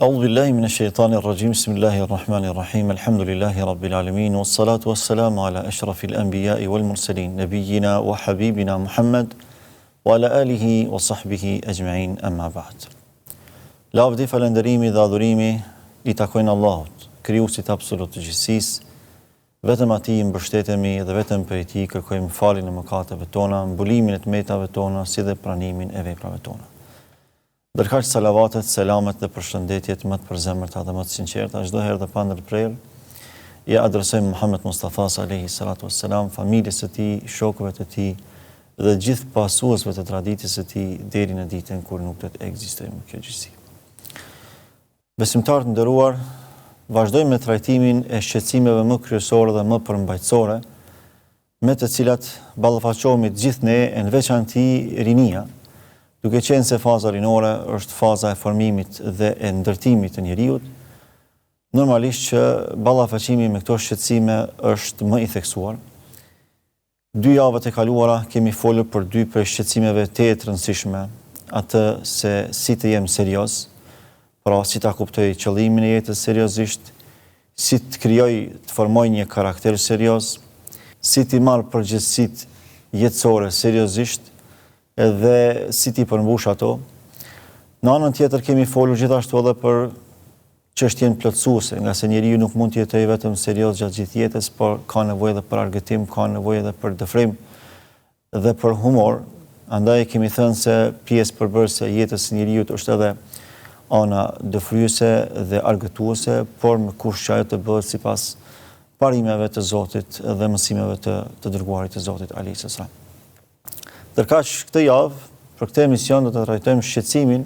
أعوذ بالله من الشيطان الرجيم بسم الله الرحمن الرحيم الحمد لله رب العالمين والصلاة والسلام على أشرف الأنبياء والمرسلين نبينا وحبيبنا محمد وعلى آله وصحبه أجمعين أما بعد. Lavdi, falënderimi dhe adhurimi I takojnë Allahut, krijuesit absolut të gjithësisë. Vetëm atij mbështetemi dhe vetëm prej tij kërkojmë faljen e mëkateve tona, mbulimin e tmetave tona, si dhe pranimin e veprave tona. Dërkaq salavatet, selamet dhe përshëndetjet më të përzemërta dhe më të sinqerta, çdo herë dhe pa ndërprerje, ja adresojmë Muhammed Mustafa alayhi salatu wassalam, familjes së tij, shokëve të tij dhe gjithë pasuesve të traditës së tij deri në ditën kur nuk do të ekzistojë më kjo gjësi. Besimtarë të nderuar, vazhdojmë me trajtimin e shqetësimeve më kryesore dhe më përmbajtësore, me të cilat ballafaqohemi të gjithë ne, në veçanti rinia, duke qenë se faza rinore është faza e formimit dhe e ndërtimit të njeriut, normalisht që ballafaqimi me këto shqetësime është më I theksuar. 2 javët e kaluara kemi folur për 2 prej shqetësimeve të rëndësishme, atë se si të jem serioz, pra si ta kuptoj qëllimin e jetës seriozisht, si të krijoj, të formoj një karakter serioz, si të marr përgjegjësitë jetësore seriozisht, edhe si ti përmbush ato. Në anën tjetër kemi folur gjithashtu edhe për çështjen plotësuese, nga se njeriu nuk mund të jetojë vetëm serioz gjatë gjithë jetës, por ka nevojë edhe për argëtim, ka nevojë edhe për dëfrim dhe për humor. Andaj kemi thënë se pjesë përbërëse e jetës së njeriu është edhe ana dëfryese dhe argëtuese, por me kusht që ajo të bëhet sipas parimeve të Zotit dhe mësimeve të dërguarit të Zotit alayhis salam. Ndërkaq këtë javë, për këtë emision do të trajtojmë shqetësimin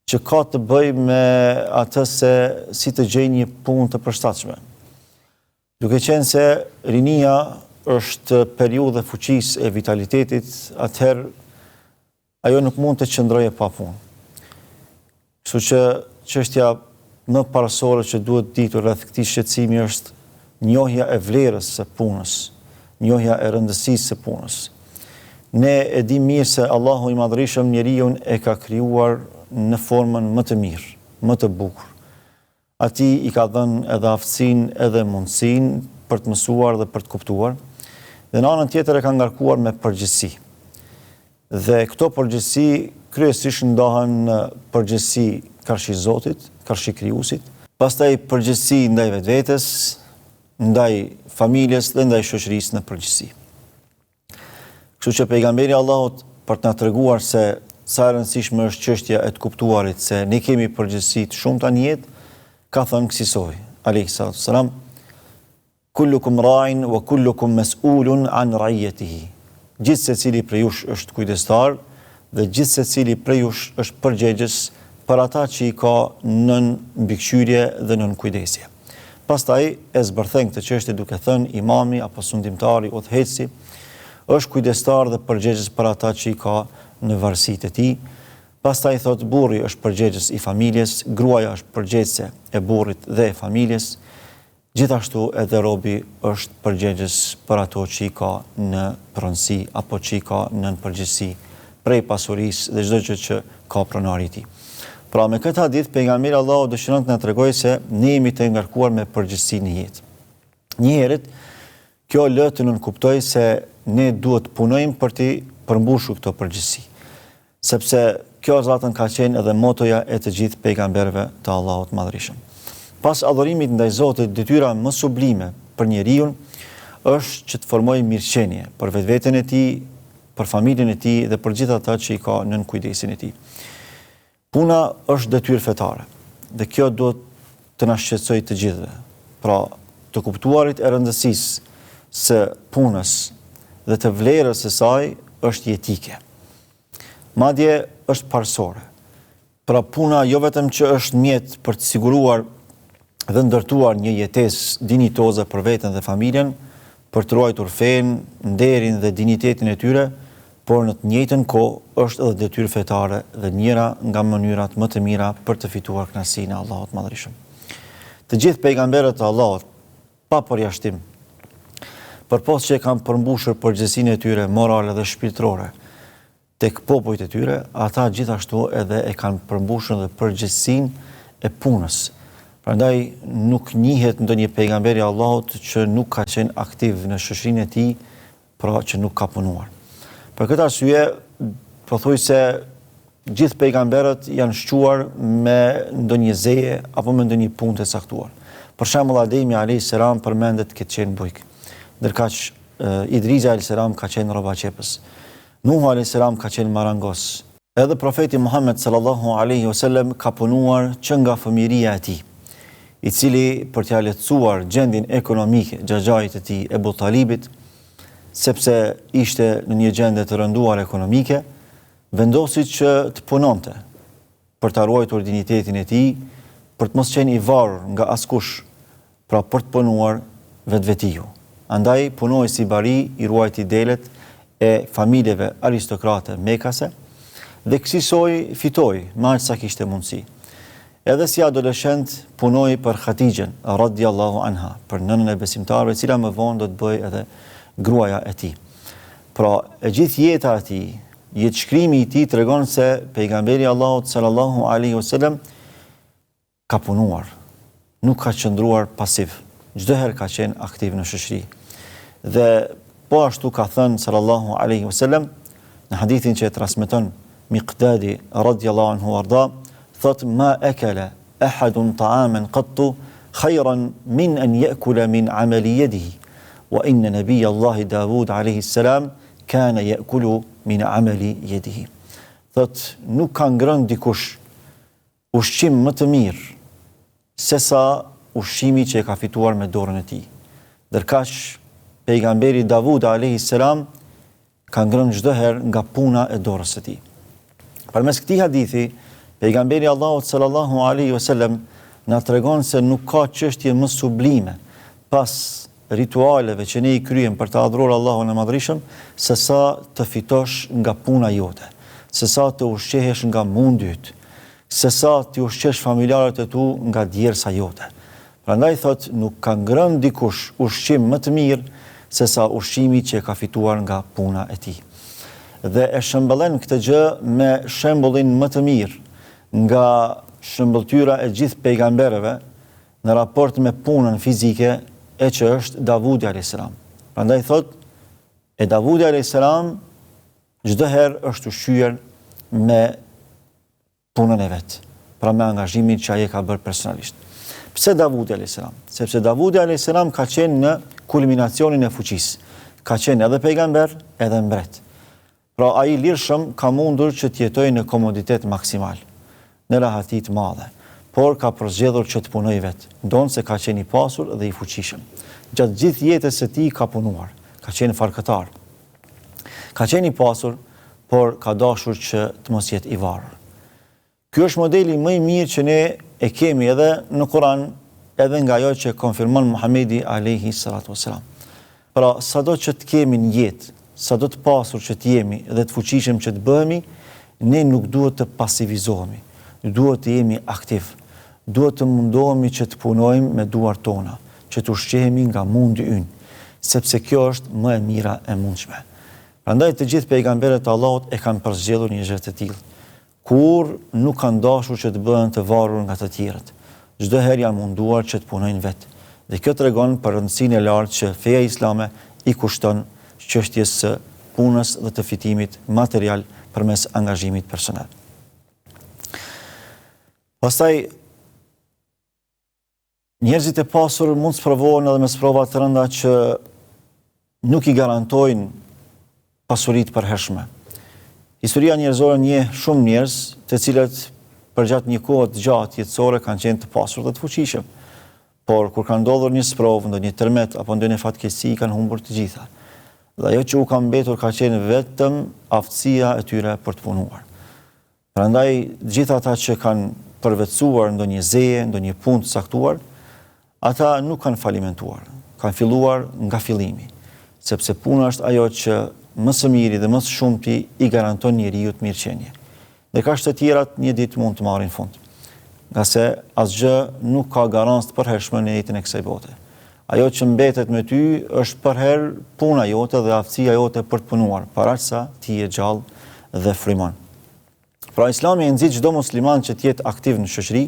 që ka të bëjë me atë se si të gjej një punë të përshtatshme. Duke qenë se rinia është periudhë e fuqisë e vitalitetit, atëherë ajo nuk mund të qëndrojë pa punë. Kështu që çështja më parasore që duhet ditur rreth këtij shqetësimi është njohja e vlerës së punës, njohja e rëndësisë së punës. Ne e dim mirë se Allahu I Madhërisëm njeriu e ka krijuar në formën më të mirë, më të bukur. Atij I ka dhënë edhe aftësinë edhe mundësinë për të mësuar dhe për të kuptuar, dhe në anën tjetër e ka ngarkuar me përgjegjësi. Dhe këto përgjegjësi kryesisht ndahen në përgjegjësi karshi Zotit, karshi krijuesit, pastaj përgjegjësi ndaj vetvetes, ndaj familjes dhe ndaj shoqërisë në përgjithësi. Kështu që pejgamberi Allahut për të na treguar se sa e rëndësishme është çështja e të kuptuarit se ne kemi përgjegjësi të shumta në jetë, ka thënë kësaj alayhi salatu wassalam: kullukum ra'in wa kullukum mas'ulun an ra'iyatihi. Gjithë secili prej jush është kujdestar dhe gjithë secili prej jush është përgjegjës për ata që I ka nën mbikëqyrje dhe nën kujdesje. Pastaj e zbërthen këtë çështje duke thënë imami apo sundimtari, udhëheci, është kujdestar dhe përgjegjës për ata që I ka në varësitë e tij. Pastaj thot burri është përgjegjës I familjes, gruaja është përgjegjëse e burrit dhe e familjes. Gjithashtu edhe robi është përgjegjës për ato që I ka në pronësi apo që I ka në përgjegjësi prej pasurisë dhe çdo gjë që ka pronari I tij. Pra me këtë hadith pejgamberi Allahu dëshiron të na tregojë se ne jemi të ngarkuar me përgjegjësi në jetë. Një herë kjo lë të nënkuptoj se ne duhet punojmë për të përmbushur këto përgjegjësi. Sepse kjo zatën ka qenë edhe motoja e të gjithë pejgamberëve të Allahut Madhërisëm. Pas adhurimit ndaj Zotit, detyra më sublime për njeriu është që të formojë mirëqenie për vetveten e tij, për familjen e tij dhe për gjithë ata që I ka nën kujdesin e tij. Puna është detyrë fetare dhe kjo duhet të na shqetësojë të gjithëve. Pra, të kuptuarit e rëndësisë së punës dhe të vlerës së saj është jetike. Madje është parësore. Pra puna jo vetëm që është mjet për të siguruar dhe ndërtuar një jetesë dinjitoze për veten dhe familjen, për të ruajtur fenë, nderin dhe dinjitetin e tyre, por në të njëjtën kohë është edhe detyrë fetare dhe njëra nga mënyrat më të mira për të fituar kënaqësinë e Allahut Madhërisht. Të gjithë pejgamberët e Allahut, pa përjashtim, përpos që e kanë përmbushur përgjegjësinë e tyre morale dhe shpirtërore tek popujt e tyre, ata gjithashtu edhe e kanë përmbushur dhe përgjegjësinë e punës. Prandaj nuk njihet ndonjë pejgamber i Allahut që nuk ka qenë aktiv në shoqërinë e tij, pra që nuk ka punuar. Për këtë arsye, pothuajse gjithë pejgamberët janë shquar me ndonjë zeje apo me ndonjë punë të caktuar. Për shembull, Ademi alayhis salam përmendet këtë qenë bujk, ndërkaq Idrisa alayhis salam ka qenë rrobaqepës. Nuh alayhis salam ka qenë marangos. Edhe profeti Muhammed sallallahu alaihi wasallam ka punuar që nga fëmijëria e tij, i cili për t'ia lehtësuar gjendjen ekonomike xhaxhait të tij Ebu Talibit, sepse ishte në një gjendje të rënduar ekonomike, vendosi që të punonte për të ruajtur dinjitetin e tij, për të mos qenë i varur nga askush, pra për të punuar vetvetiu. Andaj punoi si bari, i ruajti delet e familjeve aristokrate mekase dhe kësaj fitoi me aq sa kishte mundësi. Edhe si adoleshent punoi për Khatijën radhiyallahu anha, për nënën e besimtarëve, e cila më vonë do të bëj edhe gruaja e tij. Pra, e gjithë jeta e tij, jetëshkrimi i tij tregon se pejgamberi i Allahut sallallahu alaihi wasallam ka punuar, nuk ka qëndruar pasiv. Çdo herë ka qenë aktiv në shoqëri. Dhe po ashtu ka thënë sallallahu alaihi wasallam në hadithin që e transmeton Miqdadi radhiyallahu anhu warda, thot ma akala ahadun ta'aman qattu khayran min an ya'kula min amali yadihi. Wa inna nabiyya Allah Dawud alayhi salam kana ya'kulu min amali yadihi. Thot nuk ka ngrënë dikush ushqim më të mirë se sa ushqimi që e ka fituar me dorën e tij. Ndërkaq pejgamberi Dawud alayhi salam ka ngrënë çdo herë nga puna e dorës së tij. Përmes këtij hadithi, pejgamberi Allahut sallallahu alaihi wasallam na tregon se nuk ka çështje më sublime pas ritualeve që ne i kryejm për të adhuruar Allahun e Madhërisëm, se sa të fitosh nga puna jote, se sa të ushqehesh nga mundi yt, se sa të ushqesh familjarët e tu nga djersa jote. Prandaj thot nuk ka ngrënë dikush ushqim më të mirë se sa ushqimi që e ka fituar nga puna e tij. Dhe e shëmbëllen këtë gjë me shembullin më të mirë nga shëmbëltyra e gjithë pejgamberëve në raport me punën fizike, e që është Davudi alayhis salam. Prandaj thot, e Davudi alayhis salam çdo herë është ushqyer me punën e vet, pra me angazhimin që ai e ka bërë personalisht. Pse Davudi alayhis salam? Sepse Davudi alayhis salam ka qenë në kulminacionin e fuqisë. Ka qenë edhe pejgamber, edhe mbret. Pra ai lirshëm ka mundur që të jetojë në komoditet maksimal, në rahati të madhe, por ka përzgjedhur që të punojë vet, ndonse ka qenë i pasur dhe i fuqishëm. Gjatë gjithë jetës së tij ka punuar, ka qenë farkëtar. Ka qenë i pasur, por ka dashur që të mos jetë i varur. Ky është modeli më i mirë që ne e kemi edhe në Kur'an, edhe nga ajo që konfirmon Muhamedi alayhi salatu wasalam. Pra, sado që të kemi në jetë, sado të pasur që të jemi dhe të fuqishëm që të bëhemi, ne nuk duhet të pasivizohemi, duhet të jemi aktiv, duhet të mundohemi që të punojmë me duart tona, që të ushqehemi nga mundi ynë, sepse kjo është më e mira e mundshme. Prandaj të gjithë pejgamberët e Allahut e kanë përzgjedhur një gjë të tillë, kur nuk kanë dashur që të bëhen të varur nga të tjerët. Çdo herë janë munduar që të punojnë vetë. Dhe kjo tregon për rëndësinë e lartë që feja islame i kushton çështjes së punës dhe të fitimit material përmes angazhimit personal. Pastaj njerëzit e pasur mund të provohen edhe me sprova të rënda që nuk i garantojnë pasuritë përhershme. Historia njerëzore njeh shumë njerëz të cilët përgjatë një kohe të gjatë jetësore kanë qenë të pasur dhe të fuqishëm, por kur kanë ndodhur një sprovë, ndonjë tërmet apo ndonjë fatkeqësi, kanë humbur të gjitha. Dhe ajo që u ka mbetur ka qenë vetëm aftësia e tyre për të punuar. Prandaj gjithë ata që kanë përvetësuar ndonjë zeje, ndonjë punë të caktuar, ata nuk kanë falimentuar, kanë filluar nga fillimi. sepse puna është ajo që më së miri dhe më së shumti i garanton njeriu të mirëqenie. Dhe ka të tjerat një ditë mund të marrin fund. Nga se asgjë nuk ka garancë të përhershme në jetën e kësaj bote. Ajo që mbetet me ty është përherë puna jote dhe aftësia jote për të punuar, paraqsa ti je gjallë dhe frymon. Pra Islami e nxit çdo musliman që të jetë aktiv në shoqëri,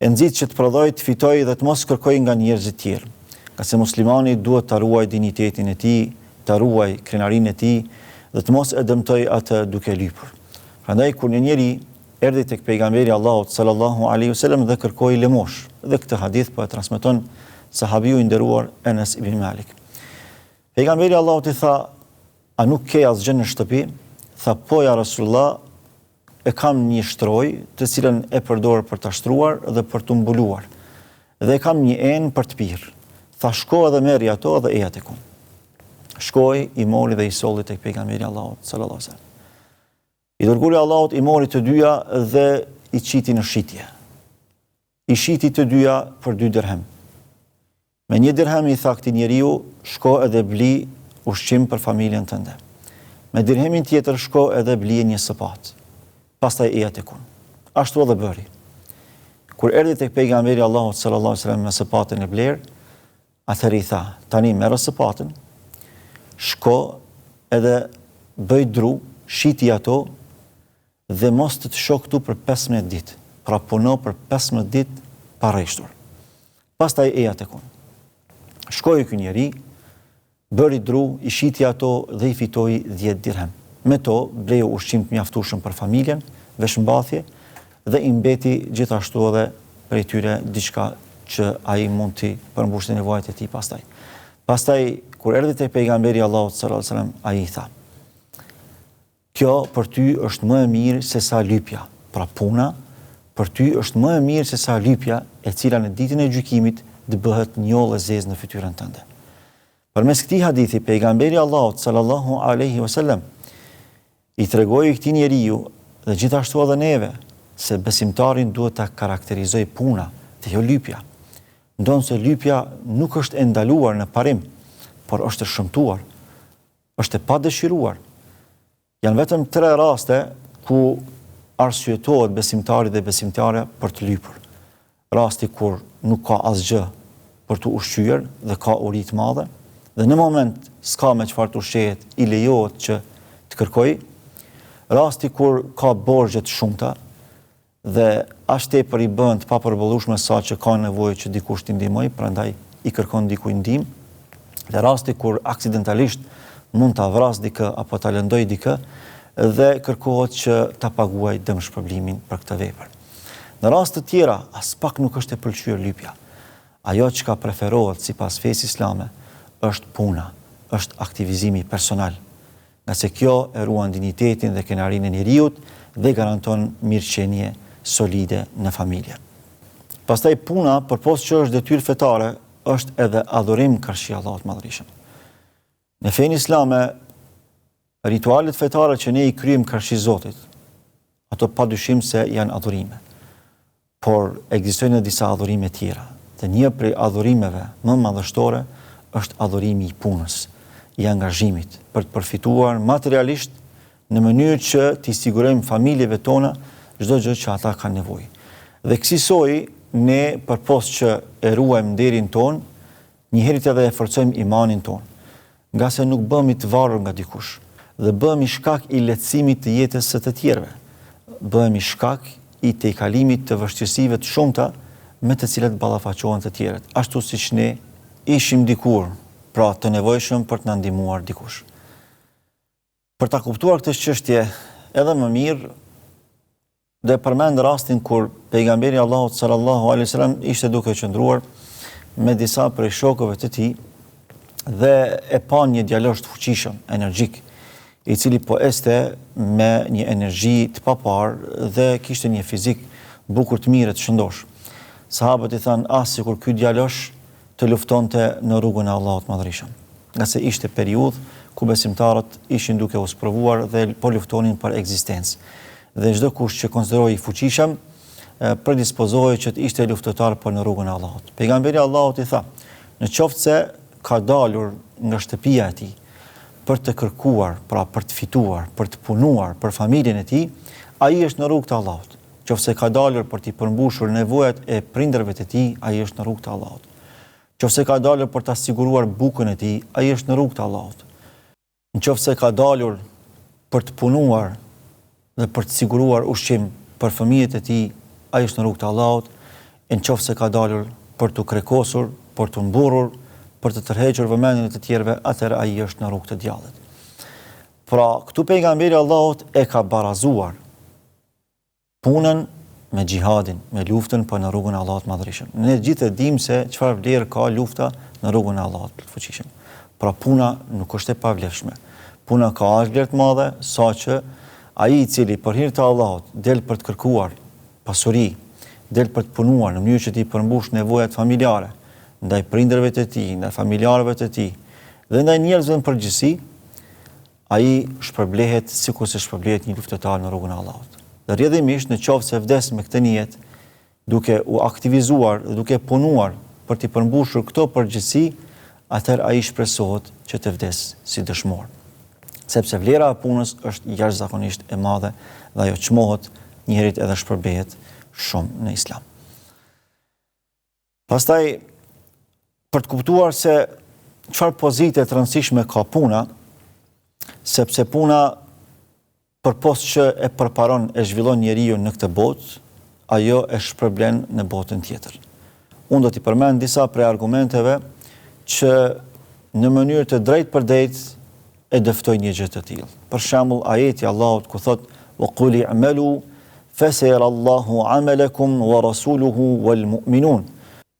e nxit që të prodhojë, të fitojë dhe të mos kërkojë nga njerëzit tjerë. Ka se muslimani duhet të ruaj dinitetin e tij, të ruaj krenarinë e tij dhe të mos e dëmtojë atë duke lypur. Prandaj kur një njeri erdhi tek pejgamberi Allahut sallallahu alaihi wasallam dhe kërkoi lëmosh, dhe këtë hadith po e transmeton sahabiu i nderuar Enes ibn Malik. Pejgamberi Allahut i tha: "A nuk ke asgjë në shtëpi?" Tha: "Po ja Rasulullah, e kam një shtroj të cilën e përdor për ta shtruar dhe për të mbuluar. Dhe kam një enë për të pirë." Tha: "Shko edhe merri ato dhe eja tek unë." Shkoi, i mori dhe i solli tek pejgamberi Allahut sallallahu alaihi wasallam. I dërguari Allahut i mori të dyja dhe i qiti në shitje. I shiti të dyja për 2 dirhem. Me 1 dirhem i tha këtij njeriu: "Shko edhe bli ushqim për familjen tënde." Me dirhemin tjetër shko edhe bli një sapat. Pastaj eja tek unë. Ashtu edhe bëri. Kur erdhi tek pejgamberi Allahut sallallahu alaihi wasallam me sapatën e bler, atëherë i tha: "Tani merr sapatën, shko edhe bëj dru, shiti ato dhe mos të shoh këtu për 15 ditë. Pra puno për 15 ditë pa rreshtur. Pastaj eja tek unë." Shkoi ky njeri, bëri dru, i shiti ato dhe i fitoi 10 dirhem. Me to bleu ushqim të mjaftueshëm për familjen, veshmbathje dhe i mbeti gjithashtu edhe prej tyre diçka që ai mund të përmbushte nevojat e tij pastaj. Pastaj kur erdhi te pejgamberi Allahut sallallahu alaihi wasallam, ai i tha: "Kjo për ty është më e mirë se sa lypja." Pra puna për ty është më e mirë se sa lypja, e cila në ditën e gjykimit të bëhet njollë e zezë në fytyrën tënde. Përmes këtij hadithi pejgamberi Allahut sallallahu alaihi wasallam i tregoi këtij njeriu dhe gjithashtu edhe neve se besimtarin duhet ta karakterizoj puna dhe jo lypja. Ndonse lypja nuk është e ndaluar në parim, por është e shëmtuar, është e padëshiruar. Janë vetëm 3 raste ku arsyetohet besimtari dhe besimtarja për të lypur. Rasti kur nuk ka asgjë për të ushqyer dhe ka uri të madhe, dhe në moment s'ka me çfarë të ushqehet, i lejohet që të kërkojë. Rasti kur ka borxhe të shumta dhe aq tepër i bën të papërballshme sa që ka nevojë që dikush t'i ndihmojë, prandaj i kërkon dikujt ndihmë. Dhe rasti kur aksidentalisht mund ta vras dikë apo ta lëndoj dikë dhe kërkohet që ta paguaj dëmshpërblimin për këtë vepër. Në raste të tjera, as pak nuk është e pëlqyer lypja. Ajo që ka preferohet sipas fesë islame është puna, është aktivizimi personal. Nga se kjo e ruan dinitetin dhe krenarinë e njeriut dhe garanton mirëqenie solide në familje. Pastaj puna, përpos që është detyrë fetare, është edhe adhurim karshi Allahut Madhërisëm. Në fenë islame, ritualet fetare që ne i kryejm karshi Zotit, ato padyshim se janë adhurime. Por ekzistojnë disa adhurime tjera. Dhe një prej adhurimeve më madhështore është adhurimi i punës, i angazhimit për të përfituar materialisht në mënyrë që t'i sigurojmë familjeve tona çdo gjë që ata kanë nevojë. Dhe kësaj ne përpos që e ruajmë nderin ton, njëherë edhe e forcojmë imanin ton, nga se nuk bëhemi të varur nga dikush dhe bëhemi shkak i lehtësimit të jetës së të tjerëve. Bëhemi shkak i tejkalimit të vështirësive të shumta me të cilat ballafaqohen të tjerët, ashtu siç ne ishim dikur, pra të nevojshëm për të na ndihmuar dikush. Për ta kuptuar këtë çështje edhe më mirë, dhe përmend rastin kur pejgamberi Allahut sallallahu alaihi wasallam ishte duke qëndruar me disa prej shokëve të tij dhe e pa një djalosh të fuqishëm, energjik, i cili po este me një energji të paparë dhe kishte një fizik bukur të mirë të shëndosh. Sahabët i thanë: "Ah, sikur ky djalosh të luftonte në rrugën e Allahut Madhërisëm." Nga se ishte periudhë ku besimtarët ishin duke u sprovuar dhe po luftonin për ekzistencë. Dhe çdo kush që konsiderohej i fuqishëm predispozohej që të ishte luftëtar për në rrugën e Allahut. Pejgamberi Allahut i tha: "Në qoftë se ka dalur nga shtëpia e tij për të kërkuar, pra për të fituar, për të punuar për familjen e tij, ai është në rrugt të Allahut. Qofse ka dalur për t'i përmbushur nevojat e prindërve të tij, ai është në rrugt të Allahut. Qofse ka dalur për ta siguruar bukën e tij, ai është në rrugt të Allahut. Nëse ka dalur për të punuar dhe për të siguruar ushqim për fëmijët e tij, ai është në rrugt të Allahut. Nëse ka dalur për të krekosur, për të mburrur, për të tërhequr vëmendjen e të tjerëve, atëherë ai është në rrugë të djallit. Pra, këtu pejgamberi Allahut e ka barazuar punën me xhihadin, me luftën për në rrugën e Allahut Madhërisht. Ne gjithë e dimë se çfarë vlerë ka lufta në rrugën e Allahut të Fuqishëm. Pra puna nuk është e pavlefshme. Puna ka aq vlerë të madhe saqë ai i cili për hir të Allahut del për të kërkuar pasuri, del për të punuar në mënyrë që t'i përmbush nevojat familjare, ndaj prindërve të tij, ndaj familjarëve të tij dhe ndaj njerëzve në përgjithësi, ai shpërblehet sikur se shpërblehet një luftëtar në rrugën e Allahut. Dhe rrjedhimisht në qoftë se vdes me këtë nijet, duke u aktivizuar dhe duke punuar për t'i përmbushur këto përgjegjësi, atëherë ai shpresohet që të vdes si dëshmor. Sepse vlera e punës është jashtëzakonisht e madhe dhe ajo çmohet, njerit edhe shpërbehet shumë në Islam. Pastaj, për të kuptuar se çfarë pozite të rëndësishme ka puna, sepse puna përpos që e përparon e zhvillon njeriu në këtë botë, ajo e shpërblen në botën tjetër. Unë do t'i përmend disa prej argumenteve që në mënyrë të drejtë për drejtë e dëftoj një gjë të tillë. Për shembull, ajeti Allahut ku thot: "Wa qul i'malu fasayara Allahu 'amalakum wa rasuluhu wal mu'minun."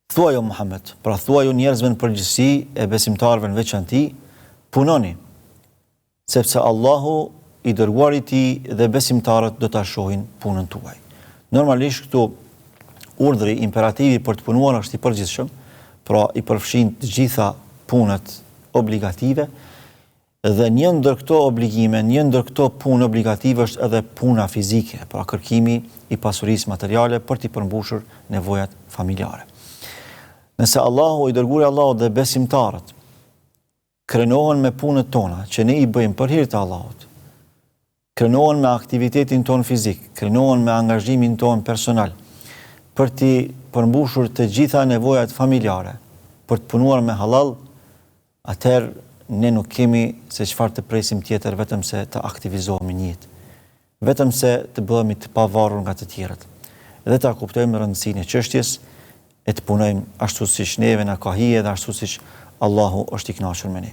Thuaj o Muhammed, pra thuaj o njerëzve në përgjithësi e besimtarëve në veçanti, punoni, sepse Allahu i dërguari i tij dhe besimtarët do ta shohin punën tuaj. Normalisht këtu urdhri, imperativi për të punuar është i përgjithshëm, pra i përfshin të gjitha punët obligative dhe një ndër këto obligime, një ndër këto punë obligative është edhe puna fizike, pra kërkimi i pasurisë materiale për t'i përmbushur nevojat familjare. Nëse Allahu, i dërguari Allahu dhe besimtarët krenohen me punët tona që ne i bëjmë për hir të Allahut, krenohen me aktivitetin ton fizik, krenohen me angazhimin ton personal, për t'i përmbushur të gjitha nevojat familjare, për të punuar me halal, atëherë ne nuk kemi se çfarë të presim tjetër vetëm se të aktivizohemi në jetë, vetëm se të bëhemi të pavarur nga të tjerët, dhe ta kuptojmë rëndësinë e çështjes, e të punojmë ashtu siç neve na ka hije dhe ashtu siç Allahu është i kënaqur me ne.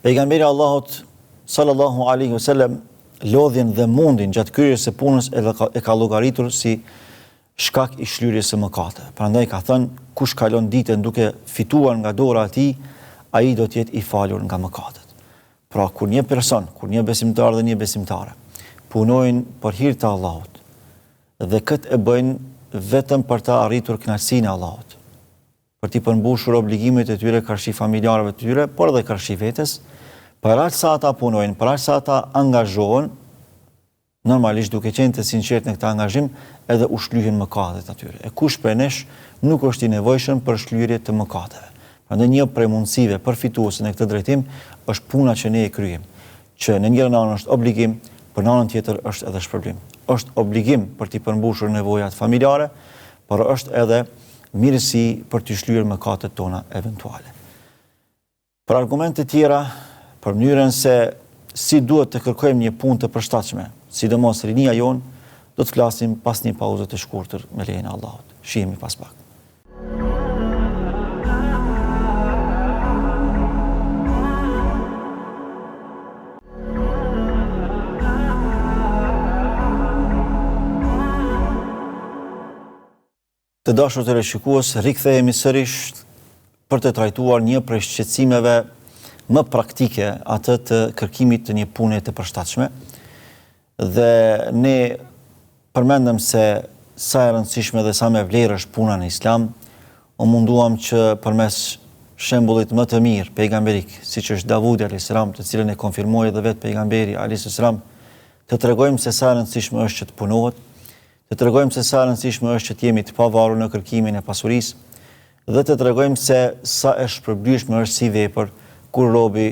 Pejgamberi Allahut sallallahu alaihi wasallam lodhjen dhe mundin gjatë kryerjes së punës e ka llogaritur si shkak i shlyrjes së mëkateve. Prandaj ka thënë, kush kalon ditën duke fituar nga dora e tij, ai do të jetë i falur nga mëkatet. Pra kur një person, kur një besimtar dhe një besimtare punojnë për hir të Allahut dhe këtë e bëjnë vetëm për të arritur kënaqësinë e Allahut, për t'i përmbushur obligimet e tyre karshi familjarëve të tyre, por edhe karshi vetes, për aq sa ata punojnë, për aq sa ata angazhohen, normalisht duke qenë të sinqert në këtë angazhim, edhe u shlyhen mëkatet atyre. E kush prej nesh nuk është i nevojshëm për shlyerje të mëkateve. Prandaj një prej mundësive përfituese në këtë drejtim është puna që ne e kryejm, që në njërin anë është obligim, për në anën tjetër është edhe shpërblim. Është obligim për t'i përmbushur nevojat familjare, por është edhe mirësi për t'i shlyer mëkatet tona eventuale. Për argumente tjera, për mënyrën se si duhet të kërkojmë një punë të përshtatshme, sidomos rinia jonë, do të flasim pas një pauze të shkurtër me lejen e Allahut. Shihemi pas pak. Të dashur teleshikues, rikthehemi sërish për të trajtuar një prej shqetësimeve më praktike, atë të kërkimit të një pune të përshtatshme. Dhe ne përmendëm se sa e rëndësishme dhe sa me vlerë është puna në Islam. U munduam që përmes shembullit më të mirë pejgamberik, siç është Davudi alayhis salam, të cilën e konfirmoi edhe vetë pejgamberi alayhis salam, të tregojmë se sa e rëndësishme është që të punohet, të tregojmë se sa e rëndësishme është që të jemi të pavarur në kërkimin e pasurisë, dhe të tregojmë se sa e shpërblyeshme është si vepër kur robi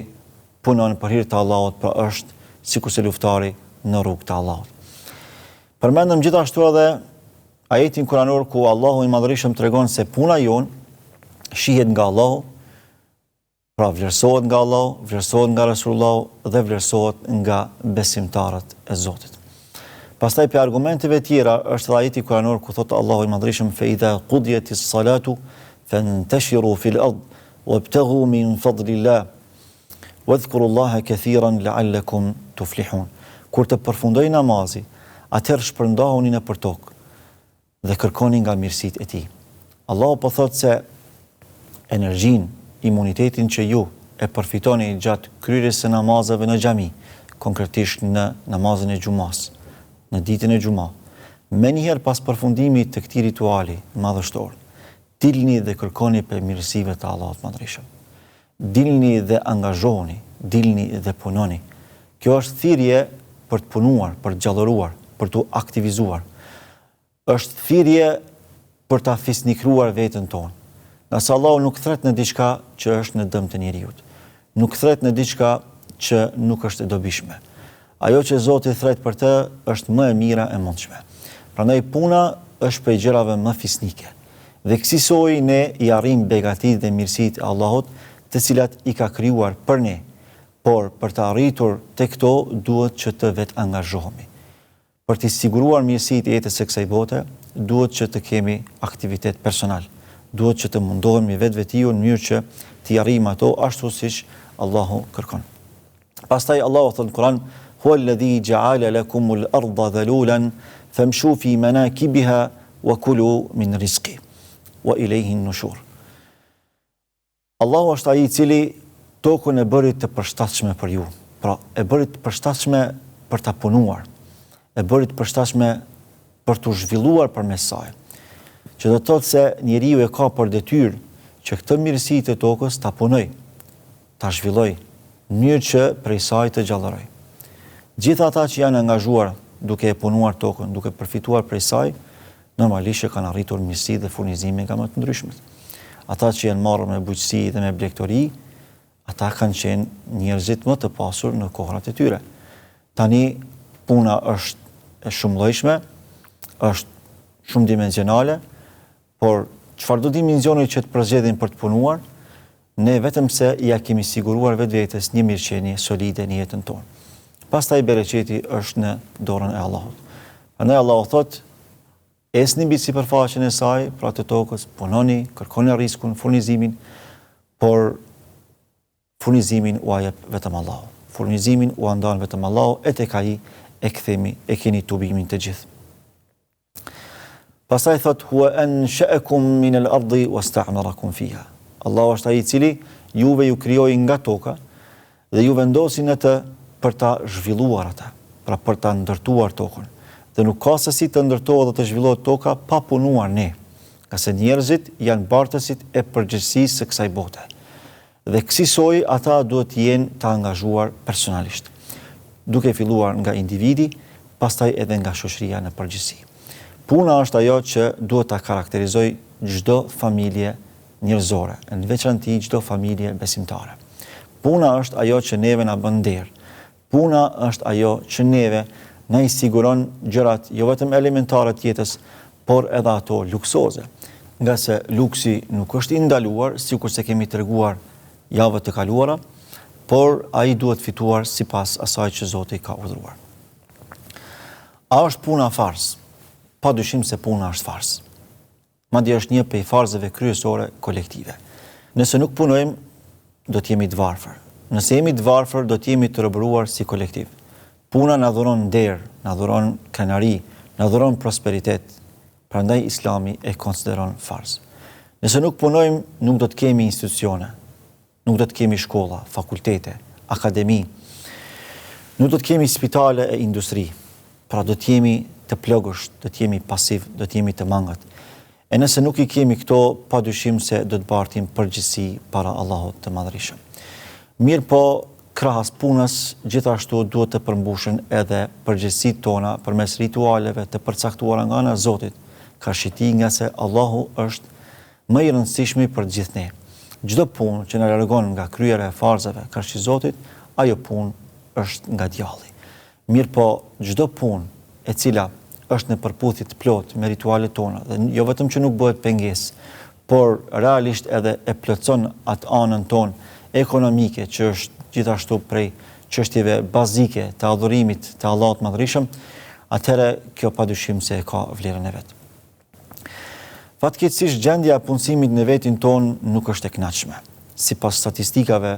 punon për hir të Allahut, pra është sikur se luftari në rrugë të Allahut. Përmendëm gjithashtu edhe ajetin kuranor ku Allahu i Madhërisht tregon se puna jon shihet nga Allahu, pra vlerësohet nga Allahu, vlerësohet nga Resulullahu dhe vlerësohet nga besimtarët e Zotit. Pastaj për argumenteve tjera është edhe ajeti kuranor ku thotë Allahu i Madhërisht fe idha qudiyatis salatu fantashiru fil ard wabtaghu min fadlillah wadhkurullaha kathiran la'allakum tuflihun. Kur të përfundoj namazi, atëherë shpërndahuni nëpër tokë dhe kërkoni nga mirësitë e tij. Allahu po thotë se energjinë, imunitetin që ju e përfitoni gjatë kryerjes së namazeve në xhami, konkretisht në namazin e xumas, në ditën e xumas, menjëherë pas përfundimit të këtij rituali madhështor, dilni dhe kërkoni për mirësive të Allahut Madhërisht. Dilni dhe angazhohuni, dilni dhe punoni. Kjo është thirrje për të punuar, për të gjallëruar, për të aktivizuar. Është thirrje për ta fisnikruar veten tonë. Nëse Allahu nuk thret në diçka që është në dëm të njerëzit. Nuk thret në diçka që nuk është e dobishme. Ajo që Zoti thret për të është më e mira e mundshme. Prandaj puna është prej gjërave më fisnike. Dhe kësaj ne i arrim begatitë dhe mirësitë e Allahut, të cilat i ka krijuar për ne. Por për të arritur tek këto duhet që të vetë angazhohemi. Për të siguruar mirësitë e jetës së kësaj bote, duhet që të kemi aktivitet personal. Duhet që të mundohemi vetvetiju në mënyrë që të arrijmë ato ashtu siç Allahu kërkon. Pastaj Allahu thot në Kur'an: "Huwa alladhi ja'ala lakumul arda dhalulan famshu fi manakibiha wa kulu min rizqi wa ilayhi an-nushur." Allahu është ai i cili tokën e bëri të përshtatshme për ju. Pra, e bëri të përshtatshme për ta punuar. E bëri të përshtatshme për të zhvilluar përmes saj. Që do të thotë se njeriu e ka për detyrë që këtë mirësi të tokës ta punoj, ta zhvilloj, në mënyrë që prej saj të gjallëroj. Gjithë ata që janë angazhuar duke e punuar tokën, duke përfituar prej saj, normalisht kanë arritur mirësi dhe furnizime nga më të ndryshmet. Ata që janë marrë me bujqësi dhe me blegtori, ata kanë qenë njerëzit më të pasur në kohrat e tyre. Tani puna është e shumëllojshme, është shumë dimensionale, por çfarë do dimensioni që të përzgjedhin për të punuar, ne vetëm se ja kemi siguruar vetvetes një mirëqenie solide në jetën tonë. Pastaj bereqeti është në dorën e Allahut. Prandaj Allahu thotë: "Esni mbi sipërfaqen e saj, pra të tokës, punoni, kërkoni rrezikun, furnizimin, por furnizimin u jep vetëm Allahu. Furnizimin u ndan vetëm Allahu, e tek ai e kthemi, e keni tubimin të gjithë." Pastaj thot: "Huwa ansha'akum min al-ardi wasta'marakum fiha." Allahu është ai i cili juve ju krijoi nga toka dhe ju vendosi në të për ta zhvilluar ata, pra për ta ndërtuar tokën. Dhe nuk ka se si të ndërtohet dhe të zhvillohet toka pa punuar ne, ka se njerëzit janë bartësit e përgjegjësisë së kësaj bote. Dhe kësaj ata duhet të jenë të angazhuar personalisht, duke filluar nga individi, pastaj edhe nga shoqëria në përgjithësi. Puna është ajo që duhet ta karakterizojë çdo familje njerëzore, në veçanti çdo familje besimtare. Puna është ajo që neve na bën nder. Puna është ajo që neve na i siguron gjërat jo vetëm elementare të jetës, por edhe ato luksoze. Nga se luksi nuk është i ndaluar, sikur se kemi treguar javët të kaluara, por ai duhet fituar sipas asaj që Zoti ka urdhëruar. A është puna fars? Padyshim se puna është fars. Madje është një prej farzeve kryesore kolektive. Nëse nuk punojmë, do të jemi të varfër. Nëse jemi të varfër, do të jemi të robëruar si kolektiv. Puna na dhuron nder, na dhuron krenari, na dhuron prosperitet. Prandaj Islami e konsideron farz. Nëse nuk punojmë, nuk do të kemi institucione, nuk do të kemi shkolla, fakultete, akademi, nuk do të kemi spitale e industri. Pra do të jemi të plogësht, do të jemi pasiv, do të jemi të mangët. E nëse nuk i kemi këto, padyshim se do të bartim përgjegjësi para Allahut të Madhërisht. Mirë po, krahas punës, gjithashtu duhet të përmbushen edhe përgjegjësitë tona përmes ritualeve të përcaktuara nga ana e Zotit, ka shiti nga se Allahu është më i rëndësishmi për gjithë ne. Çdo punë që na largon nga kryera e farzave karshi Zotit, ajo punë është nga djalli. Mirë po, çdo punë e cila është në përputhje të plot me ritualet tona, dhe jo vetëm që nuk bëhet pengesë, por realisht edhe e plotson atë anën tonë ekonomike që është gjithashtu prej çështjeve bazike të adhurimit të Allahut Madhërisëm, atëherë kjo padyshim se ka vlerën e vet. Fatkeqësisht gjendja e punësimit në vetin ton nuk është e kënaqshme. Sipas statistikave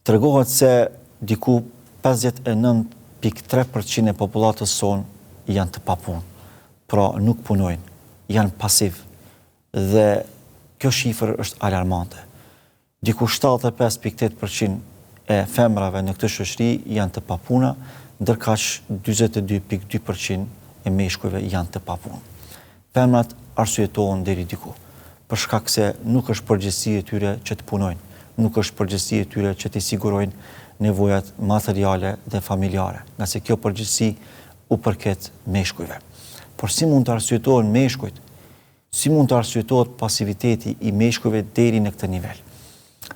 tregohet se diku 59.3% e popullatës son janë të papunë, pra nuk punojnë, janë pasiv, dhe kjo shifër është alarmante. Diku 75.8% e femrave në këtë shoqëri janë të papuna, ndërkaq 42.2% e meshkujve janë të papunë. Femrat arsyetohen deri diku, për shkak se nuk është përgjegjësia e tyre që të punojnë, nuk është përgjegjësia e tyre që të sigurojnë nevojat materiale dhe familjare, nga se kjo përgjegjësi u përket meshkujve. Por si mund të arsyetohen meshkujt? Si mund të arsyetohet pasiviteti i meshkujve deri në këtë nivel?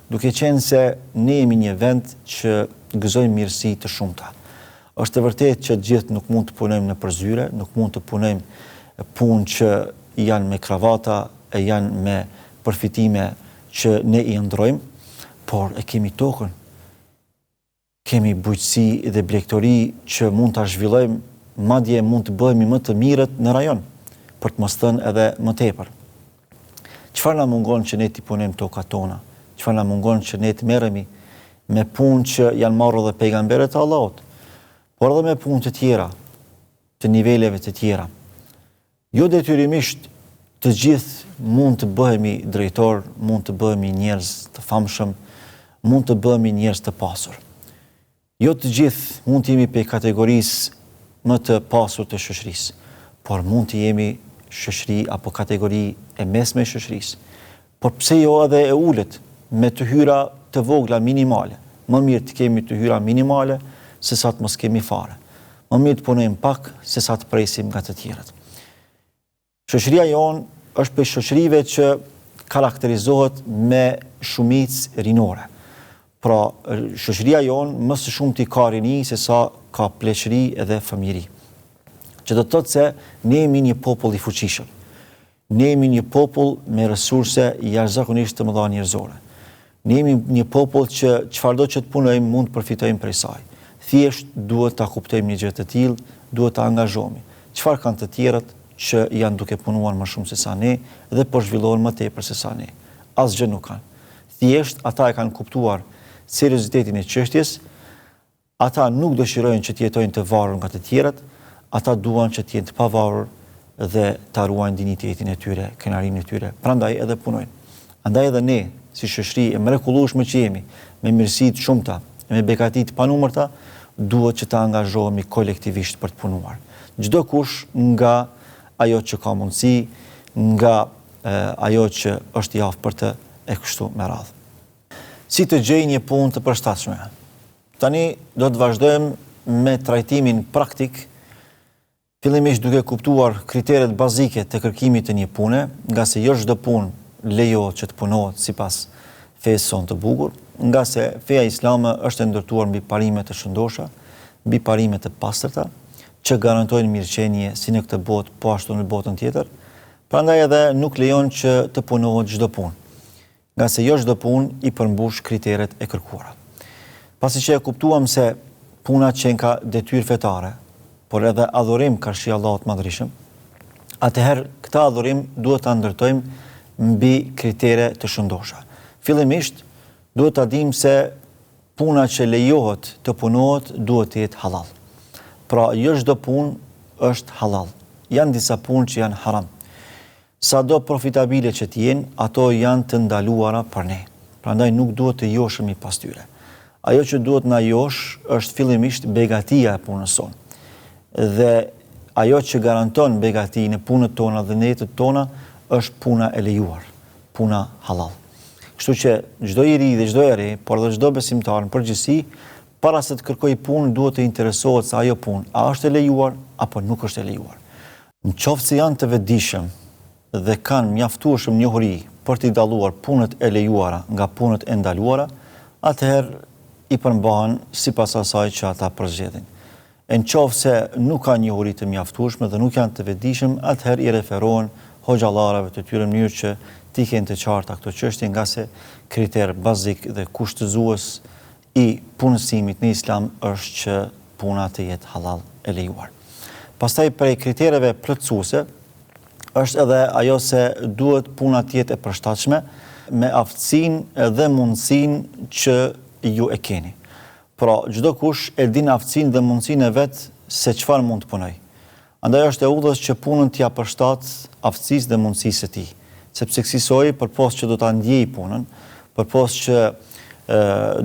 Duke qenë se ne jemi një vend që gëzojmë mirësi të shumta. Është e vërtetë që gjithë nuk mund të punojmë në përzyre, nuk mund të punojmë punë që janë me kravata, e janë me përfitime që ne i ndrojmë, por e kemi tokën. Kemi bujqësi dhe blegtori që mund të zhvillojmë, madje mund të bëhemi më të mirët në rajon, për të mos thënë edhe më tepër. Çfarë na mungon që ne të punojmë tokat tona? Çfarë na mungon që ne të merremi me punë që janë marrë dhe pejgamberët e Allahut, por edhe me punë të tjera, të niveleve të tjera. Jo detyrimisht të gjithë mund të bëhemi drejtor, mund të bëhemi njerëz të famshëm, mund të bëhemi njerëz të pasur. Jo të gjithë mund të jemi pe kategorisë më të pasur të shoqërisë, por mund të jemi shoqëri apo kategori e mesme e shoqërisë. Por pse jo edhe e ulët me të hyra të vogla minimale? Më mirë të kemi të hyra minimale se sa të mos kemi fare. Më mirë të punojmë pak se sa të presim nga të tjerët. Shoqëria jonë është prej shoqërive që karakterizohet me shumicë rinore. Pra, shoqëria jonë më së shumti ka rini se sa ka pleqëri edhe fëmijëri. Që do të thotë se ne jemi një popull i fuqishëm. Ne jemi një popull me resurse jashtëzakonisht të mëdha njerëzore. Ne jemi një popull që çfarëdo që të punojmë mund të përfitojmë prej saj. Thjesht duhet ta kuptojmë një gjë të tillë, duhet ta angazhohemi. Çfarë kanë të tjerët që janë duke punuar më shumë se sa ne dhe po zhvillohen më tepër se sa ne? Asgjë nuk kanë. Thjesht ata e kanë kuptuar seriozitetin e çështjes, ata nuk dëshirojnë që të jetojnë të varur nga të tjerët, ata duan që të jenë të pavarur dhe ta ruajnë dinjitetin e tyre, kënaqërinë e tyre. Prandaj edhe punojnë. Andaj edhe ne, si shoqëri e mrekullueshme që jemi, me mirësi të shumta, me begati të panumërta, duhet që të angazhohemi kolektivisht për të punuar. Çdo kush nga ajo që ka mundësi, nga ajo që është i aftë për të e kështu me radhë. Si të gjej një punë të përshtatshme? Tani do të vazhdojmë me trajtimin praktik, fillimisht duke kuptuar kriteret bazike të kërkimit të një pune, nga se jo çdo punë lejohet që të punohet sipas fesë sonë të bukur, nga se feja islame është e ndërtuar mbi parime të shëndosha, mbi parime të pastërta, që garantojnë mirëqenie si në këtë botë, po ashtu në botën tjetër. Prandaj edhe nuk lejon që të punohet çdo punë, nga se jo çdo punë i përmbush kriteret e kërkuara. Pasi që e kuptuam se puna që ka detyrë fetare, por edhe adhurim karshi Allahut Madhërisëm, atëherë këtë adhurim duhet ta ndërtojmë mbi kritere të shëndosha. Fillimisht duhet ta dimë se puna që lejohet të punohet duhet të jetë halal. Pra, jo çdo punë është halal. Janë disa punë që janë haram. Sado profitabile që të jenë, ato janë të ndaluara për ne. Prandaj nuk duhet të joshemi pas tyre. Ajo që duhet na josh është fillimisht begatia e punës sonë. Dhe ajo që garanton begatinë e punët tona dhe në jetët tona është puna e lejuar, puna halal. Kështu që çdo i ri dhe çdo e re, por dhe çdo besimtar në përgjithësi, para se të kërkoj punë duhet të interesohet se ajo punë a është e lejuar apo nuk është e lejuar. Në qoftë se janë të vetëdijshëm dhe kanë mjaftueshëm njohuri për t'i dalluar punët e lejuara nga punët e ndaluara, atëherë i përmbahen sipas asaj që ata përzgjedhin. Në qoftë se nuk kanë njohuri të mjaftueshme dhe nuk janë të vetëdijshëm, atëherë i referohen hoxhallarëve të tyre në mënyrë që t'i kenë të qarta këto çështje, nga se kriter bazik dhe kushtëzues i punësimit në Islam është që puna të jetë halal e lejuar. Pastaj prej kritereve plotësuese është edhe ajo se duhet puna të jetë e përshtatshme me aftësinë dhe mundësinë që ju e keni. Pra, çdo kush e din aftësinë dhe mundësinë e vet se çfarë mund të punoj. Andaj është e udhës që punën t'ia përshtat aftësisë dhe mundësisë së tij, sepse kësaj përpos që do ta ndjej punën, përpos që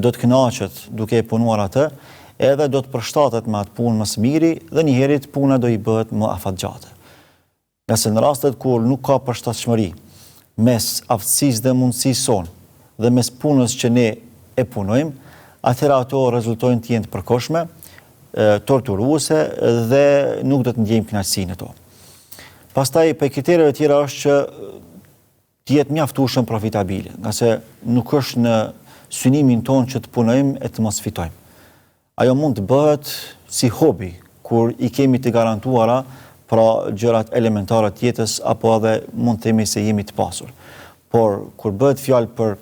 do të kënaqet duke e punuar atë, edhe do të përshtatet me atë punë më së miri dhe njëherë puna do i bëhet më afatgjate. Nëse në rastet kur nuk ka përshtatshmëri mes aftësisë dhe mundësisë sonë dhe mes punës që ne e punojmë, atëherë ato rezultojnë të jenë të përkohshme, torturuese dhe nuk do të ndjejmë kënaqësinë e to. Pastaj për kritereve tjera është që të jetë mjaftueshëm profitabile, nga se nuk është në synimin tonë që të punojmë e të mos fitojmë. Ajo mund të bëhet si hobi, kur i kemi të garantuara pra gjërat elementare të jetës, apo edhe mund të themi se jemi të pasur. Por kur bëhet fjalë për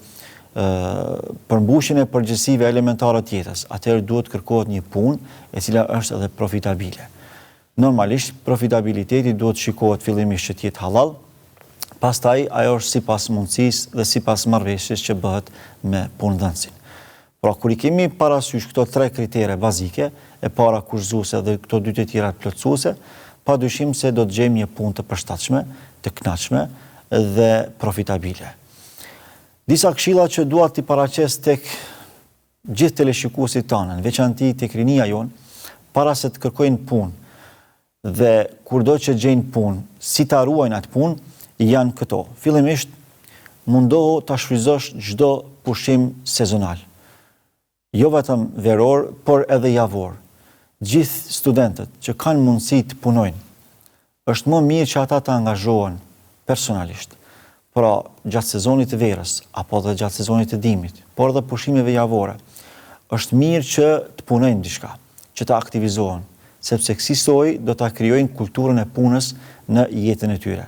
përmbushjen e përgjegjësive elementare të jetës, atëherë duhet kërkohet një punë e cila është edhe profitabile. Normalisht profitabiliteti duhet shikohet fillimisht që të jetë halal, pastaj ajo është sipas mundësisë dhe sipas marrëveshjes që bëhet me punëdhënësin. Pra kur i kemi parasysh këto tre kritere bazike, e para kushtuese dhe këto dy të tjera plotësuese, padyshim se do të gjejmë një punë të përshtatshme, të kënaqshme dhe profitabile. Disa këshilla që dua t'i paraqes tek gjithë teleshikuesit tanë, në veçanti tek rinia jonë, para se të kërkojnë punë dhe kurdo që gjejnë punë, si ta ruajnë atë punë, janë këto. Fillimisht, mundohu ta shfryzosh çdo pushim sezonal. Jo vetëm veror, por edhe javor. Gjithë studentët që kanë mundësi të punojnë, është më mirë që ata të angazhohen personalisht. Pra, gjatë sezonit të verës, apo dhe gjatë sezonit të dimrit, por dhe pushimeve javore, është mirë që të punojnë diçka, që të aktivizohen, sepse kësaj do ta krijojnë kulturën e punës në jetën e tyre.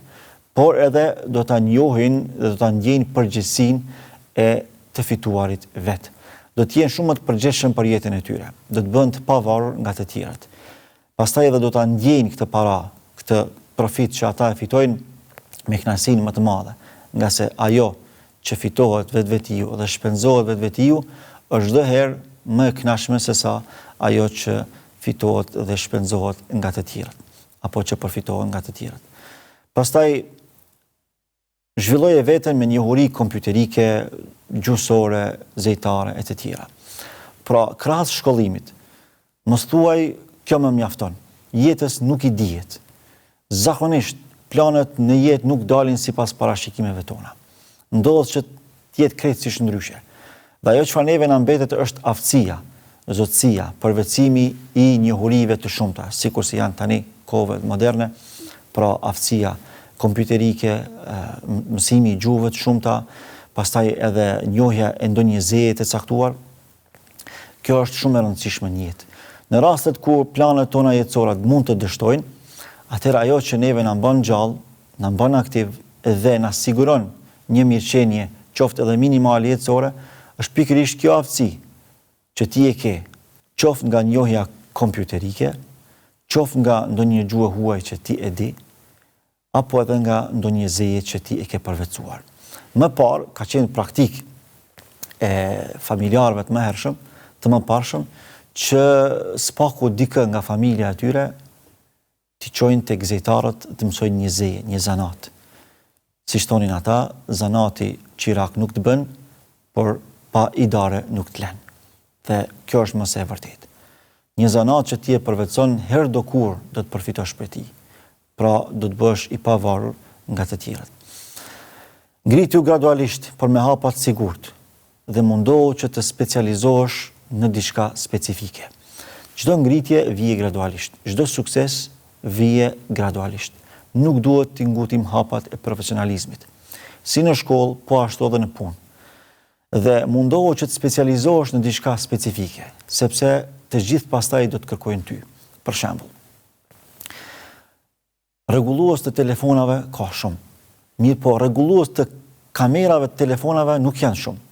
Por edhe do ta njohin dhe do ta ndjejnë përgjegjësinë e të fituarit vet. Do të jenë shumë më të përgjegjshëm për jetën e tyre, do të bëhen të pavarur nga të tjerat. Pastaj edhe do ta ndjejnë këtë para, këtë profit që ata e fitojnë me kënaqësinë më të madhe, nga se ajo që fitohet vetvetiu dhe shpenzohet vetvetiu është çdo herë më e kënaqshme se sa ajo që fitohet dhe shpenzohet nga të tjerat, apo që përfitohet nga të tjerat. Pastaj zhvilloje veten me njohuri kompjuterike, gjuhësore, zejtare e të tjera. Pra, krahas shkollimit, mos thuaj kjo më mjafton. Jetës nuk i dihet. Zakonisht planet në jetë nuk dalin sipas parashikimeve tona. Ndodh që të jetë krejtësisht ndryshe. Dhe ajo çfarë neve na mbetet është aftësia, zotësia, përvetësimi i njohurive të shumta, sikur si janë tani kohëve moderne, pra aftësia kompjuterike, mësimi i gjuhëve të shumta, pastaj edhe njohja e ndonjë zeje të caktuar. Kjo është shumë e rëndësishme në jetë. Në rastet ku planet tona jetësore mund të dështojnë, atëherë ajo që neve na bën gjallë, na bën aktiv dhe na siguron një mirëqenie, qoftë edhe minimale jetësore, është pikërisht kjo aftësi që ti e ke, qoftë nga njohja kompjuterike, qoftë nga ndonjë gjuhë huaj që ti e di, apo edhe nga ndonjë zeje që ti e ke përvetësuar. Më parë ka qenë praktik e familjarëve të mëhershëm, të mëparshëm, që spaku dikë nga familja e tyre t'i çojnë tek zejtarët të mësojnë një zeje, një zanat. Si thonin ata, zanati qirak nuk të bën, por pa idare nuk të lën. Dhe kjo është mëse e vërtetë. Një zanat që ti e përvetëson herë do kur do të përfitosh prej tij. Pra do të bësh i pavarur nga të tjerët. Ngritu gradualisht, por me hapa të sigurt, dhe mundohu që të specializohesh në diçka specifike. Çdo ngritje vije gradualisht, çdo sukses vije gradualisht. nuk duhet t'i ngutim hapat e profesionalizmit. Si në shkollë, po ashtu edhe në punë. Dhe mundohu që të specializohesh në diçka specifike, sepse të gjithë pastaj do të kërkojnë ty. Për shembull, rregullues të telefonave ka shumë. Mirë po, rregullues të kamerave të telefonave nuk janë shumë.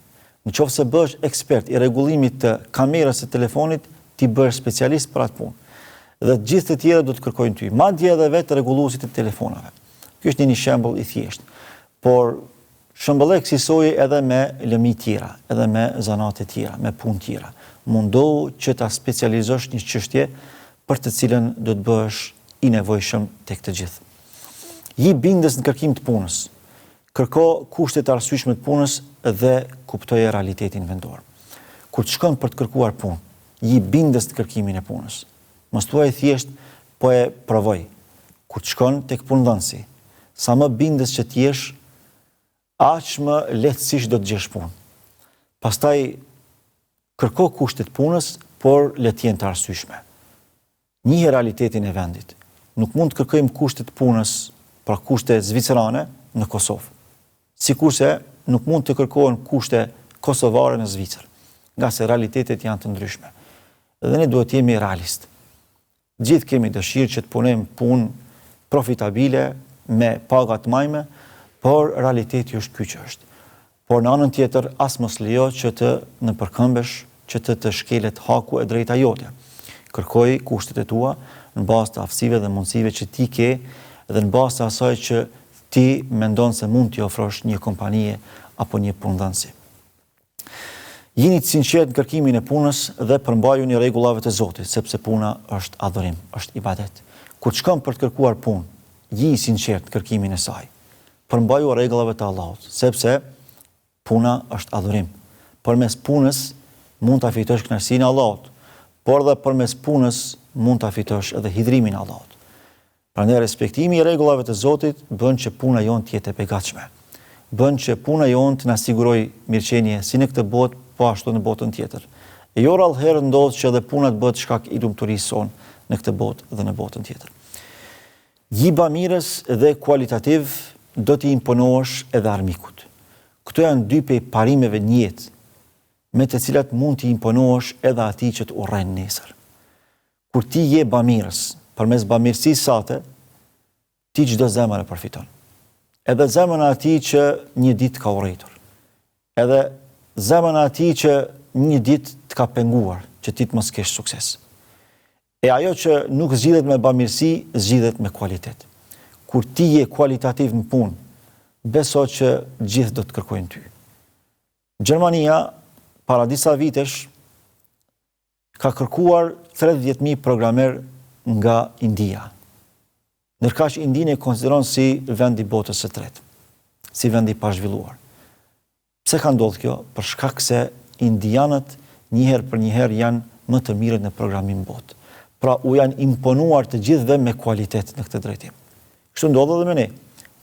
Në qoftë se bësh ekspert i rregullimit të kamerës së telefonit, ti bësh specialist për atë punë. Dhe të gjithë të tjerë do të kërkojnë ty, madje edhe vetë rregulluesit të telefonave. Ky është një shembull i thjeshtë. Por shembullë kësaj edhe me lëmi tjera, edhe me zanate tjera, me punë tjera. Mundohu që ta specializosh një çështje për të cilën do të bëhesh i nevojshëm tek të gjithë. Ji bindës në kërkim të punës. Kërko kushtet e arsyeshme të punës dhe kuptoje realitetin vendor. Kur të shkon për të kërkuar punë, ji bindës në kërkimin e punës. Mos thuaj thjesht po e provoj. Kur të shkon tek punëdhënësi, sa më bindës që t'jesh, aq më lehtësisht do të gjesh punë. Pastaj kërko kushtet punës, por le të jenë të arsyeshme. Njihe realitetin e vendit. Nuk mund të kërkojmë kushtet punës, pra kushte zvicerane në Kosovë. Sikurse nuk mund të kërkohen kushte kosovare në Zvicër, nga se realitetet janë të ndryshme. Dhe ne duhet jemi realist. Gjithë kemi dëshirë që të punojmë punë profitabile me paga të majme, por realiteti është ky që është. Por në anën tjetër as mos lejo që të nëpërkëmbesh, që të shkelet haku e drejta jote. Kërkoj kushtet e tua në bazë të aftësive dhe mundësive që ti ke dhe në bazë të asaj që ti mendon se mund t'i ofrosh një kompanie apo një punëdhënësi. Jini të sinqert në kërkimin e punës dhe përmbajuni rregullave të Zotit, sepse puna është adhurim, është ibadet. Kur të shkon për të kërkuar punë, ji i sinqert në kërkimin e saj. Përmbaju rregullave të Allahut, sepse puna është adhurim. Përmes punës mund ta fitosh kënaqësinë e Allahut, por dhe përmes punës mund ta fitosh edhe hidhrimin e Allahut. Prandaj respektimi i rregullave të Zotit bën që puna jonë të jetë e begatshme. Bën që puna jonë të na sigurojë mirëqenie si në këtë botë, po ashtu në botën tjetër. E jo rallëherë ndodh që edhe puna të bëhet shkak i lumturisë sonë në këtë botë dhe në botën tjetër. Ji bamirës dhe kualitativ do t'i imponohesh edhe armikut. Këto janë dy prej parimeve në jetë, me të cilat mund t'i imponohesh edhe atij që të urren nesër. Kur ti je bamirës, përmes bamirësisë sate, ti çdo zemër e përfiton. Edhe zemra e atij që një ditë ka urrëtur. Edhe zemra e atij që një ditë të ka penguar, që ti të mos kesh sukses. E ajo që nuk zgjidhet me bamirësi, zgjidhet me kualitet. Kur ti je kualitativ në punë, beso që gjithë do të kërkojnë ty. Gjermania, para disa vitesh, ka kërkuar 30.000 programer nga India. Ndërkaq Indinë e konsideron si vend i botës së tretë, si vend i pazhvilluar. Pse ka ndodhur kjo? Për shkak se indianët njëherë për njëherë janë më të mirët në programim botë. Pra u janë imponuar të gjithëve me kualitet në këtë drejtim. Kështu ndodh edhe me ne.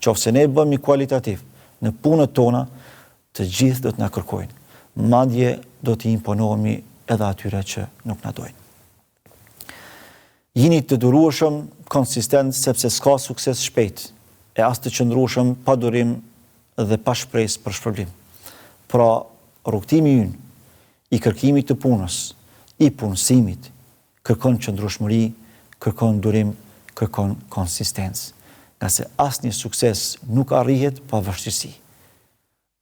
Qofse ne bëhemi kualitativ në punët tona, të gjithë do të na kërkojnë. Madje do t'i imponohemi edhe atyre që nuk na dojnë. Jini të durueshëm, konsistent, sepse s'ka sukses shpejt, e as të qëndrueshëm pa durim dhe pa shpresë për shpërblim. Pra, rrugtimi ynë i kërkimit të punës, i punësimit, kërkon qëndrueshmëri, kërkon durim, kërkon konsistencë. Nga se asnjë sukses nuk arrihet pa vështirësi.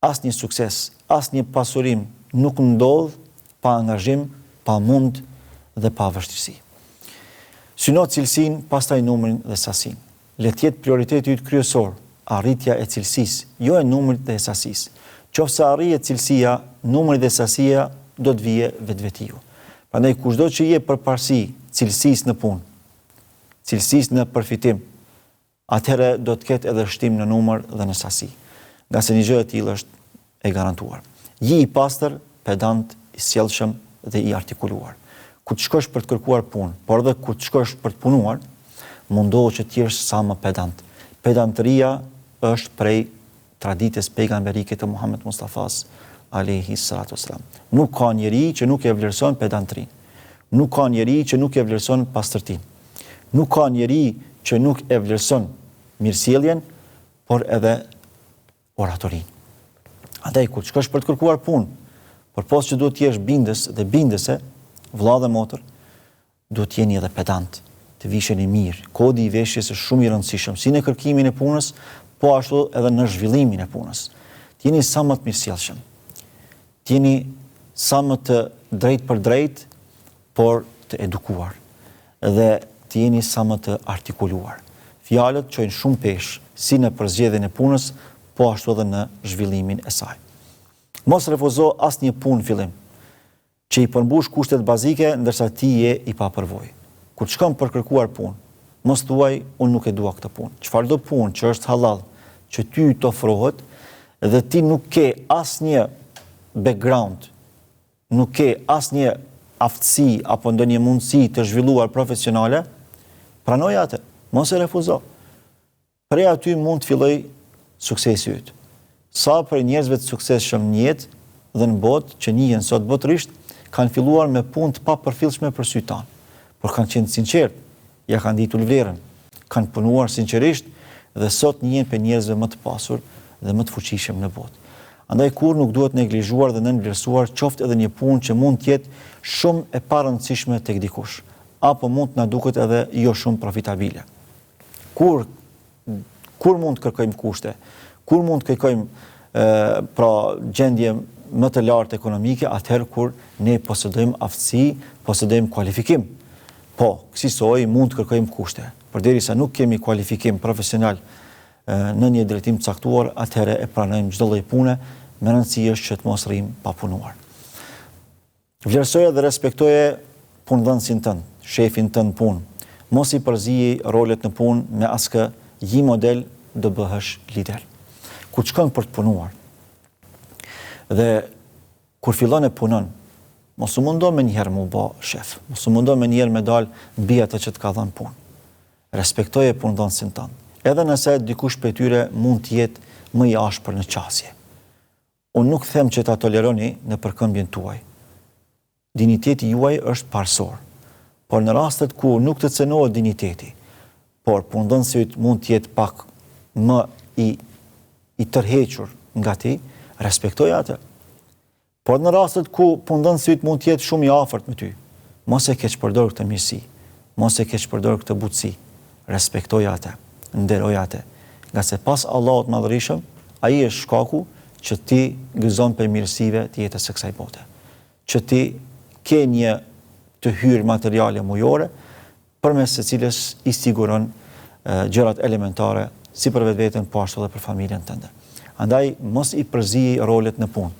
Asnjë sukses, asnjë pasurim nuk ndodh pa angazhim, pa mund dhe pa vështirësi. Syno cilësinë, pastaj numrin dhe sasinë. Le të jetë prioriteti yt kryesor, arritja e cilësisë, jo e numrit dhe sasisë. Qofse arrihet cilësia, numri dhe sasia do të vijë vetvetiu. Prandaj kushdo që je përparësi cilësisë në punë, cilësisë në përfitim, atëherë do të ketë edhe shtim në numër dhe në sasi. Nga se një gjë e tillë është e garantuar. Ji i pastër, pedant, i sjellshëm dhe i artikuluar. Kur të shkosh për të kërkuar punë, por edhe kur të shkosh për të punuar, mundohu që të jesh sa më pedant. Pedantëria është prej traditës pejgamberike të Muhammed Mustafas alayhi salatu wasalam. Nuk ka njeri që nuk e vlerëson pedantërinë. Nuk ka njeri që nuk e vlerëson pastërtinë. Nuk ka njeri që nuk e vlerëson mirësjelljen, por edhe oratorin. Andaj, kur shkosh për të kërkuar punë, përpos që duhet t'jesh bindës dhe bindëse, vëlla dhe motër, duhet t'jeni edhe pedant, të visheni mirë. Kodi i veshjes është shumë i rëndësishëm, si në kërkimin e punës, po ashtu edhe në zhvillimin e punës. T'jeni sa më të mirësjellshëm. T'jeni sa më të drejt për drejt, por të edukuar. Dhe t'jeni sa më të artikuluar. Fjalët çojnë shumë peshë, si në përzgjedhjen e punës, po ashtu edhe në zhvillimin e saj. Mos refuzo asnjë punë fillim, që i përmbush kushtet bazike, ndërsa ti je i papërvojë. Kur shkon për kërkuar punë, mos thuaj unë nuk e dua këtë punë. Çfarëdo punë që është halal, që ty të ofrohet dhe ti nuk ke asnjë background, nuk ke asnjë aftësi apo ndonjë mundësi të zhvilluar profesionale, pranoj atë, mos e refuzo. Prej aty mund të filloj suksesi yt. Sa për njerëzve të suksesshëm në jetë dhe në botë që njihen sot botërisht, kanë filluar me punë të papërfillshme për sy tanë, por kanë qenë sinqert, ja kanë ditur vlerën, kanë punuar sinqerisht dhe sot njihen për njerëzve më të pasur dhe më të fuqishëm në botë. Andaj kur nuk duhet neglizhuar dhe nënvlerësuar qoftë edhe një punë që mund të jetë shumë e parëndësishme tek dikush, apo mund të na duket edhe jo shumë profitabile. Kur mund të kërkojmë kushte, kur mund të kërkojmë pra gjendje më të lartë ekonomike, atëherë kur ne posedojmë aftësi, posedojmë kualifikim. Po, kësaj mund të kërkojmë kushte. Përderisa nuk kemi kualifikim profesional në një drejtim të caktuar, atëherë e pranojmë çdo lloj pune, me rëndësi është që të mos rrim pa punuar. Vlerësoje dhe respektoje punëdhënësin tënd, shefin tënd punë. Mos i përziji rolet në punë me askë, ji model, do bëhesh lider. Kur shkon për të punuar dhe kur fillon e punon, mos u mundo me njëherë mu bë shef, mos u mundo me njëherë me dal mbi atë që të ka dhënë punë. Respektoje punëdhënësin tënd. Edhe nëse dikush prej tyre mund të jetë më i ashpër në qasje. Unë nuk them që ta toleroni në përkëmbjen tuaj. Diniteti juaj është parësor, por në rastet ku nuk të cënohet diniteti, por punëdhënësi mund të jetë pak më i tërhequr nga ti, respektoj atë. Por në rastet ku punëdhënësi mund të jetë shumë i afërt me ty, mos e keq përdor këtë mirësi, mos e keq përdor këtë butësi, respektoj atë, nderoj atë, nga se pas Allahut Madhërisëm, ai është shkaku që ti gëzon për mirësive të jetës së kësaj bote. Që ti ke një të hyrë materiale mujore, përmes së cilës i siguron gjërat elementare si për vetveten, po ashtu edhe për familjen tënde. Andaj mos i përziji rolet në punë.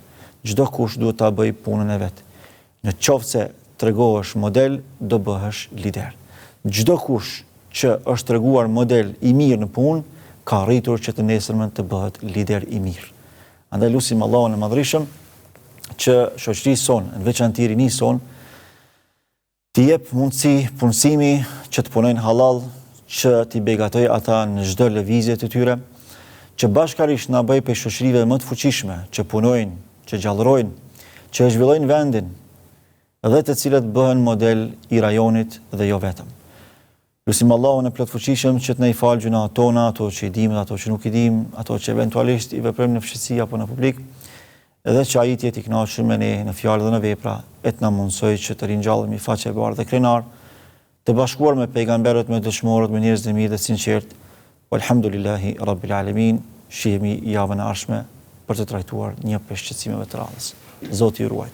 Çdo kush duhet ta bëj punën e vet. Në qoftë se tregohesh model, do bëhesh lider. Çdo kush që është treguar model i mirë në punë, ka arritur që të nesërmen të bëhet lider i mirë. Andaj lutim Allahun e Madhërisëm që shoqërisë sonë, në veçantë rinisë sonë, t'i jep mundësi punësimi që të punojnë halal, që t'i begatoj ata në çdo lëvizje të tyre, që bashkarisht na bëj për shoqërive më të fuqishme, që punojnë, që gjallërojnë, që zhvillojnë vendin, dhe të cilët bëhen model i rajonit dhe jo vetëm. Lutim Allahun e plotfuqishëm që të na i falë gjunat tona, ato që i dimë dhe ato që nuk i dimë, ato që eventualisht i veprojmë në fshehësi apo në publik, edhe që ai të jetë i kënaqur me ne në fjalë dhe në vepra, e të na mundsoj që të ringjallemi faqe e bardhë dhe krenar, të bashkuar me pejgamberët, me dëshmorët, me njerëz të mirë dhe sinqert. Walhamdulillahi Rabbil Alamin. Shihemi javën e ardhshme për të trajtuar një prej shqetësimeve të radhës. Zoti ju ruaj.